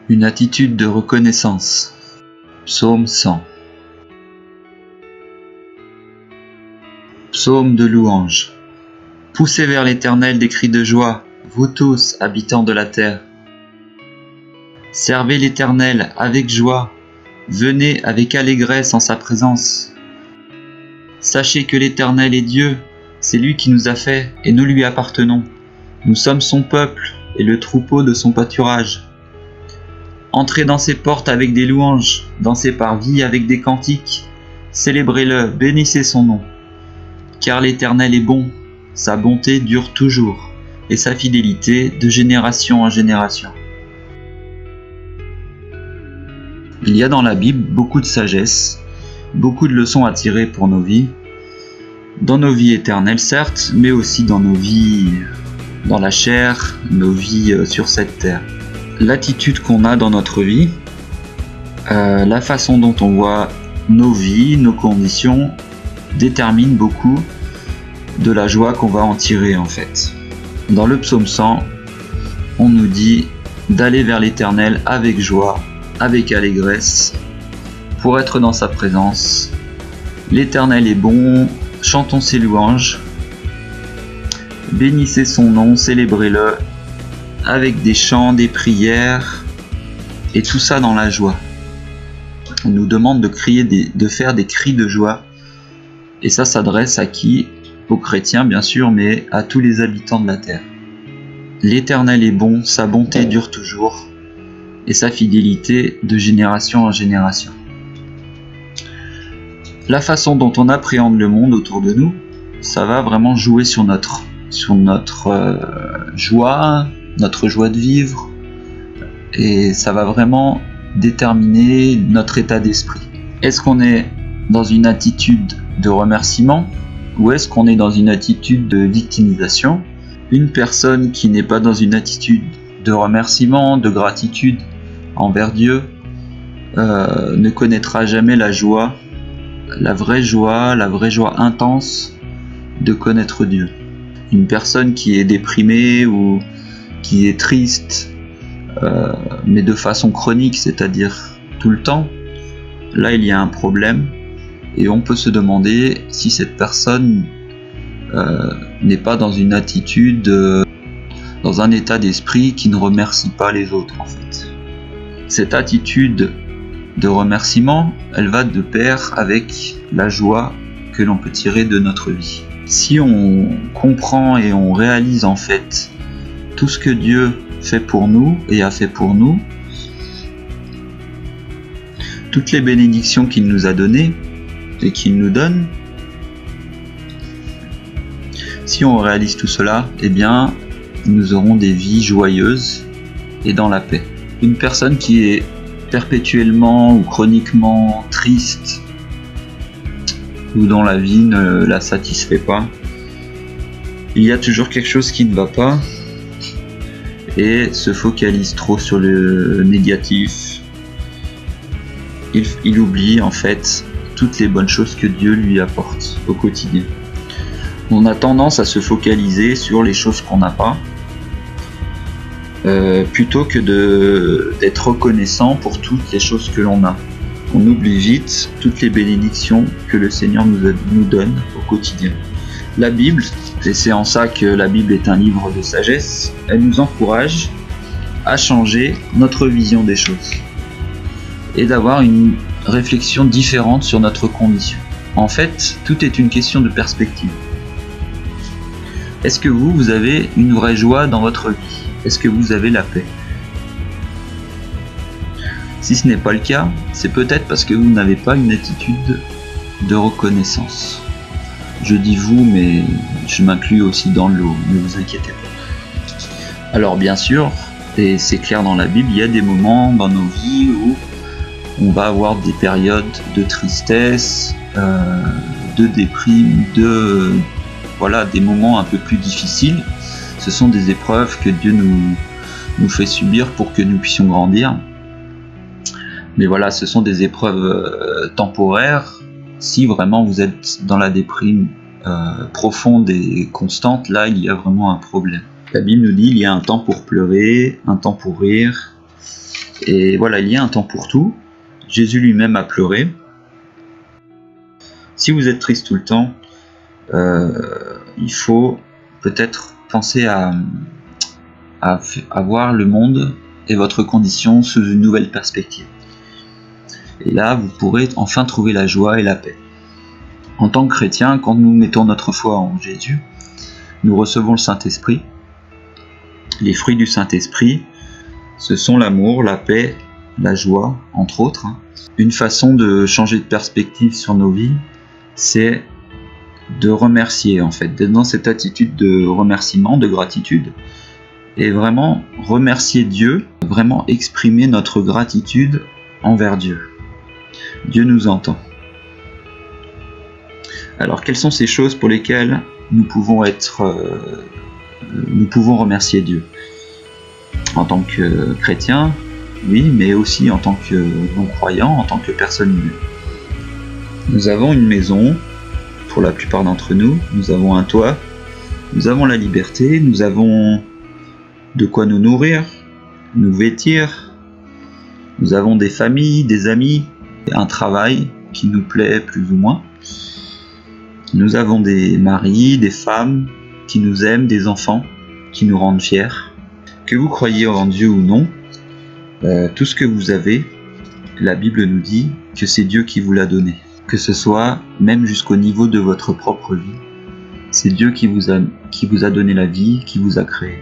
Une attitude de reconnaissance. Psaume 100. Psaume de louange. Poussez vers l'Éternel des cris de joie, vous tous, habitants de la terre. Servez l'Éternel avec joie, venez avec allégresse en sa présence. Sachez que l'Éternel est Dieu, c'est lui qui nous a fait et nous lui appartenons. Nous sommes son peuple et le troupeau de son pâturage. Entrez dans ses portes avec des louanges, dans ses parvis avec des cantiques. Célébrez-le, bénissez son nom. Car l'Éternel est bon, sa bonté dure toujours, et sa fidélité de génération en génération. Il y a dans la Bible beaucoup de sagesse, beaucoup de leçons à tirer pour nos vies, dans nos vies éternelles certes, mais aussi dans nos vies dans la chair, nos vies sur cette terre. L'attitude qu'on a dans notre vie, la façon dont on voit nos vies, nos conditions, détermine beaucoup de la joie qu'on va en tirer en fait. Dans le psaume 100, on nous dit d'aller vers l'Éternel avec joie, avec allégresse, pour être dans sa présence. L'Éternel est bon, chantons ses louanges, bénissez son nom, célébrez-le, avec des chants, des prières, et tout ça dans la joie. On nous demande de faire des cris de joie, et ça s'adresse à qui? Aux chrétiens bien sûr, mais à tous les habitants de la terre. L'Éternel est bon, sa bonté dure toujours, et sa fidélité de génération en génération. La façon dont on appréhende le monde autour de nous, ça va vraiment jouer sur notre joie, notre joie de vivre, et ça va vraiment déterminer notre état d'esprit. Est-ce qu'on est dans une attitude de remerciement ou est-ce qu'on est dans une attitude de victimisation? Une personne qui n'est pas dans une attitude de remerciement, de gratitude envers Dieu, ne connaîtra jamais la joie, la vraie joie intense de connaître Dieu. Une personne qui est déprimée ou qui est triste, mais de façon chronique, c'est-à-dire tout le temps, là il y a un problème et on peut se demander si cette personne n'est pas dans une attitude, dans un état d'esprit qui ne remercie pas les autres en fait. Cette attitude de remerciement, elle va de pair avec la joie que l'on peut tirer de notre vie. Si on comprend et on réalise en fait tout ce que Dieu fait pour nous et a fait pour nous, toutes les bénédictions qu'il nous a données et qu'il nous donne, si on réalise tout cela, eh bien nous aurons des vies joyeuses et dans la paix. Une personne qui est perpétuellement ou chroniquement triste ou dont la vie ne la satisfait pas, il y a toujours quelque chose qui ne va pas et se focalise trop sur le négatif. Il oublie en fait toutes les bonnes choses que Dieu lui apporte au quotidien. On a tendance à se focaliser sur les choses qu'on n'a pas, plutôt que d'être reconnaissant pour toutes les choses que l'on a. On oublie vite toutes les bénédictions que le Seigneur nous donne au quotidien. La Bible, et c'est en ça que la Bible est un livre de sagesse, elle nous encourage à changer notre vision des choses et d'avoir une réflexion différente sur notre condition. En fait, tout est une question de perspective. Est-ce que vous avez une vraie joie dans votre vie? Est-ce que vous avez la paix? Si ce n'est pas le cas, c'est peut-être parce que vous n'avez pas une attitude de reconnaissance. Je dis vous, mais je m'inclus aussi dans le lot, ne vous inquiétez pas. Alors bien sûr, et c'est clair dans la Bible, il y a des moments dans nos vies où on va avoir des périodes de tristesse, de déprime, des moments un peu plus difficiles. Ce sont des épreuves que Dieu nous fait subir pour que nous puissions grandir. Mais voilà, ce sont des épreuves temporaires. Si vraiment vous êtes dans la déprime profonde et constante, là il y a vraiment un problème. La Bible nous dit il y a un temps pour pleurer, un temps pour rire, Et voilà, il y a un temps pour tout. Jésus lui-même a pleuré. Si vous êtes triste tout le temps, il faut peut-être penser à voir le monde et votre condition sous une nouvelle perspective. Et là, vous pourrez enfin trouver la joie et la paix. En tant que chrétien, quand nous mettons notre foi en Jésus, nous recevons le Saint-Esprit. Les fruits du Saint-Esprit, ce sont l'amour, la paix, la joie, entre autres. Une façon de changer de perspective sur nos vies, c'est de remercier, en fait, d'être dans cette attitude de remerciement, de gratitude, et vraiment remercier Dieu, vraiment exprimer notre gratitude envers Dieu. Dieu nous entend. Alors, quelles sont ces choses pour lesquelles nous pouvons remercier Dieu? En tant que chrétien, oui, mais aussi en tant que non-croyant, en tant que personne humaine. Nous avons une maison, pour la plupart d'entre nous, nous avons un toit, nous avons la liberté, nous avons de quoi nous nourrir, nous vêtir, nous avons des familles, des amis, un travail qui nous plaît plus ou moins. Nous avons des maris, des femmes qui nous aiment, des enfants qui nous rendent fiers. Que vous croyiez en Dieu ou non, tout ce que vous avez, la Bible nous dit que c'est Dieu qui vous l'a donné. Que ce soit même jusqu'au niveau de votre propre vie, c'est Dieu qui vous a donné la vie, qui vous a créé.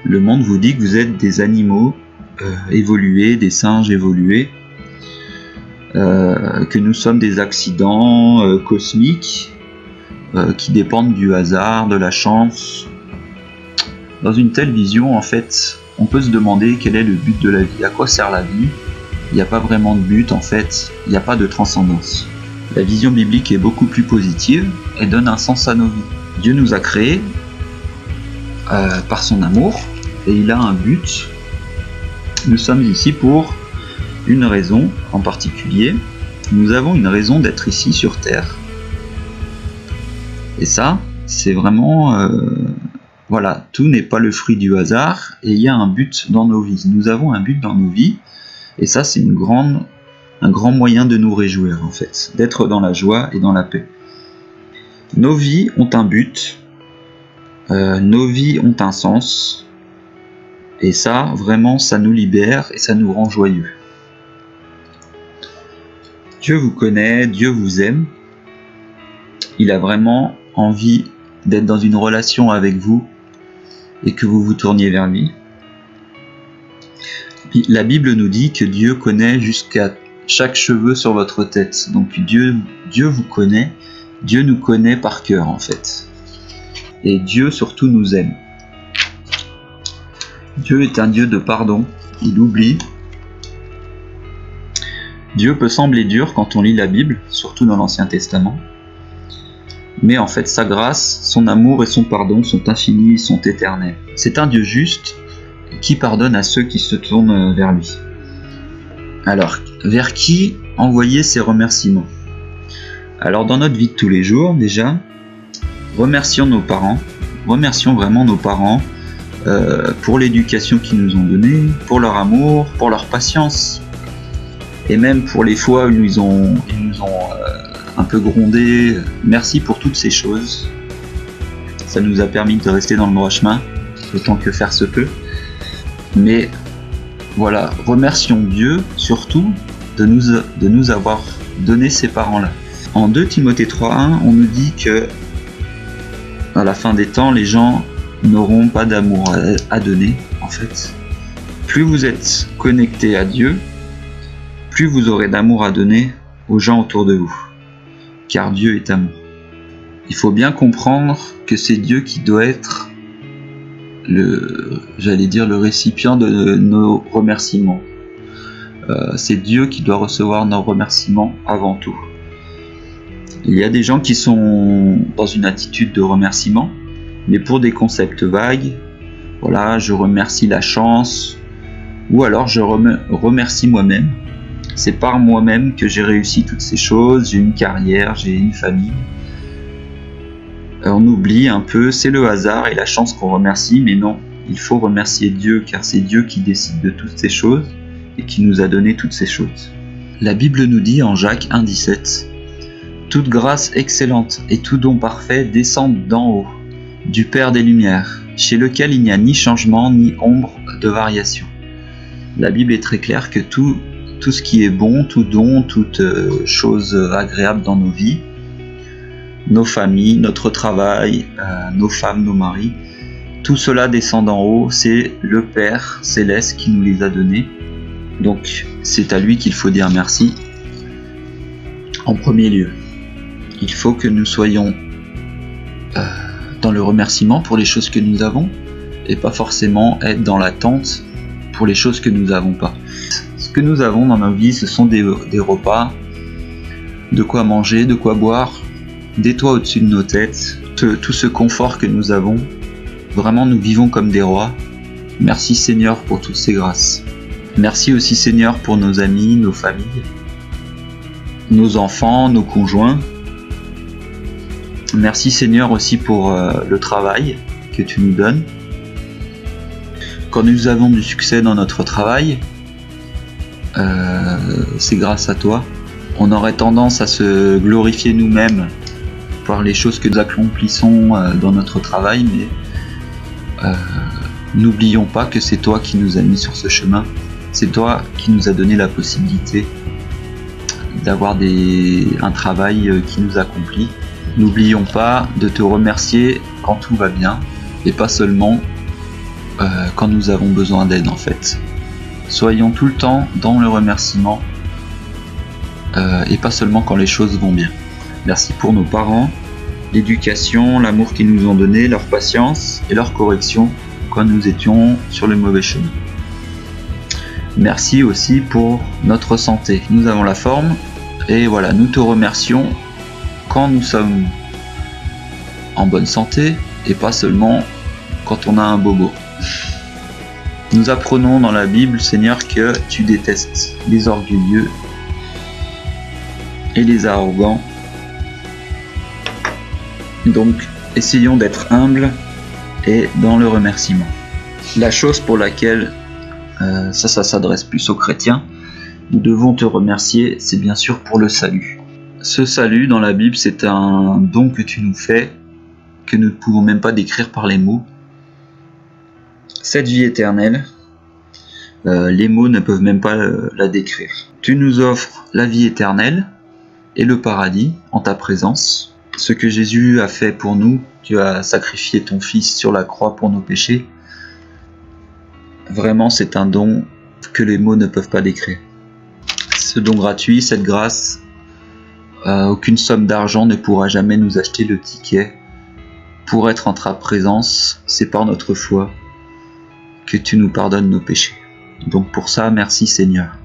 Le monde vous dit que vous êtes des animaux évolués, des singes évolués, que nous sommes des accidents cosmiques qui dépendent du hasard, de la chance. Dans une telle vision, en fait, on peut se demander quel est le but de la vie, à quoi sert la vie. Il n'y a pas vraiment de but, en fait, il n'y a pas de transcendance. La vision biblique est beaucoup plus positive et donne un sens à nos vies. Dieu nous a créés par son amour et il a un but. Nous sommes ici pour une raison en particulier. Nous avons une raison d'être ici sur Terre. Et ça, c'est vraiment... voilà, tout n'est pas le fruit du hasard et il y a un but dans nos vies. Nous avons un but dans nos vies et ça, c'est un grand moyen de nous réjouir, en fait, d'être dans la joie et dans la paix. Nos vies ont un but, nos vies ont un sens et ça, vraiment, ça nous libère et ça nous rend joyeux. Dieu vous connaît, Dieu vous aime, il a vraiment envie d'être dans une relation avec vous et que vous vous tourniez vers lui. La Bible nous dit que Dieu connaît jusqu'à chaque cheveu sur votre tête. Donc Dieu vous connaît, Dieu nous connaît par cœur en fait. Et Dieu surtout nous aime. Dieu est un Dieu de pardon, il oublie. Dieu peut sembler dur quand on lit la Bible, surtout dans l'Ancien Testament. Mais en fait, sa grâce, son amour et son pardon sont infinis, sont éternels. C'est un Dieu juste qui pardonne à ceux qui se tournent vers lui. Alors, vers qui envoyer ces remerciements? Alors, dans notre vie de tous les jours, déjà, remercions nos parents. Remercions vraiment nos parents pour l'éducation qu'ils nous ont donnée, pour leur amour, pour leur patience, et même pour les fois où ils nous ont un peu grondé. Merci pour toutes ces choses. Ça nous a permis de rester dans le droit chemin, autant que faire se peut. Mais voilà, remercions Dieu surtout de nous avoir donné ces parents-là. En 2 Timothée 3:1, on nous dit que à la fin des temps, les gens n'auront pas d'amour à donner, en fait. Plus vous êtes connecté à Dieu, plus vous aurez d'amour à donner aux gens autour de vous. Car Dieu est amour. Il faut bien comprendre que c'est Dieu qui doit être le récipient de nos remerciements. C'est Dieu qui doit recevoir nos remerciements avant tout. Il y a des gens qui sont dans une attitude de remerciement, mais pour des concepts vagues. Voilà, je remercie la chance, ou alors je remercie moi-même. C'est par moi-même que j'ai réussi toutes ces choses, j'ai une carrière, j'ai une famille. On oublie un peu, c'est le hasard et la chance qu'on remercie, mais non, il faut remercier Dieu, car c'est Dieu qui décide de toutes ces choses et qui nous a donné toutes ces choses. La Bible nous dit en Jacques 1,17 « Toute grâce excellente et tout don parfait descendent d'en haut, du Père des Lumières, chez lequel il n'y a ni changement ni ombre de variation. » La Bible est très claire que tout ce qui est bon, tout don, toute chose agréable dans nos vies, nos familles, notre travail, nos femmes, nos maris, tout cela descend d'en haut, c'est le Père Céleste qui nous les a donnés. Donc c'est à lui qu'il faut dire merci en premier lieu. Il faut que nous soyons dans le remerciement pour les choses que nous avons et pas forcément être dans l'attente pour les choses que nous n'avons pas. Ce que nous avons dans nos vies, ce sont des repas, de quoi manger, de quoi boire, des toits au-dessus de nos têtes, tout ce confort que nous avons. Vraiment, nous vivons comme des rois. Merci Seigneur pour toutes ces grâces. Merci aussi Seigneur pour nos amis, nos familles, nos enfants, nos conjoints. Merci Seigneur aussi pour le travail que tu nous donnes. Quand nous avons du succès dans notre travail, c'est grâce à toi. On aurait tendance à se glorifier nous-mêmes par les choses que nous accomplissons dans notre travail, mais n'oublions pas que c'est toi qui nous as mis sur ce chemin. C'est toi qui nous as donné la possibilité d'avoir un travail qui nous accomplit. N'oublions pas de te remercier quand tout va bien et pas seulement quand nous avons besoin d'aide en fait. Soyons tout le temps dans le remerciement et pas seulement quand les choses vont bien. Merci pour nos parents, l'éducation, l'amour qu'ils nous ont donné, leur patience et leur correction quand nous étions sur le mauvais chemin. Merci aussi pour notre santé. Nous avons la forme et voilà, nous te remercions quand nous sommes en bonne santé et pas seulement quand on a un bobo. Nous apprenons dans la Bible, Seigneur, que tu détestes les orgueilleux et les arrogants. Donc, essayons d'être humbles et dans le remerciement. La chose pour laquelle, ça s'adresse plus aux chrétiens, nous devons te remercier, c'est bien sûr pour le salut. Ce salut dans la Bible, c'est un don que tu nous fais, que nous ne pouvons même pas décrire par les mots. Cette vie éternelle, les mots ne peuvent même pas la décrire. Tu nous offres la vie éternelle et le paradis en ta présence. Ce que Jésus a fait pour nous, tu as sacrifié ton Fils sur la croix pour nos péchés. Vraiment, c'est un don que les mots ne peuvent pas décrire. Ce don gratuit, cette grâce, aucune somme d'argent ne pourra jamais nous acheter le ticket pour être en ta présence. C'est par notre foi que tu nous pardonnes nos péchés. Donc pour ça, merci Seigneur.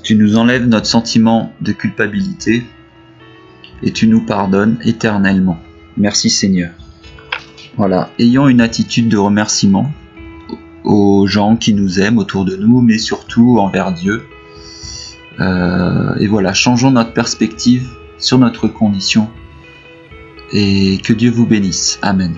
Tu nous enlèves notre sentiment de culpabilité et tu nous pardonnes éternellement. Merci Seigneur. Voilà, ayons une attitude de remerciement aux gens qui nous aiment autour de nous, mais surtout envers Dieu. Et voilà, changeons notre perspective sur notre condition et que Dieu vous bénisse. Amen.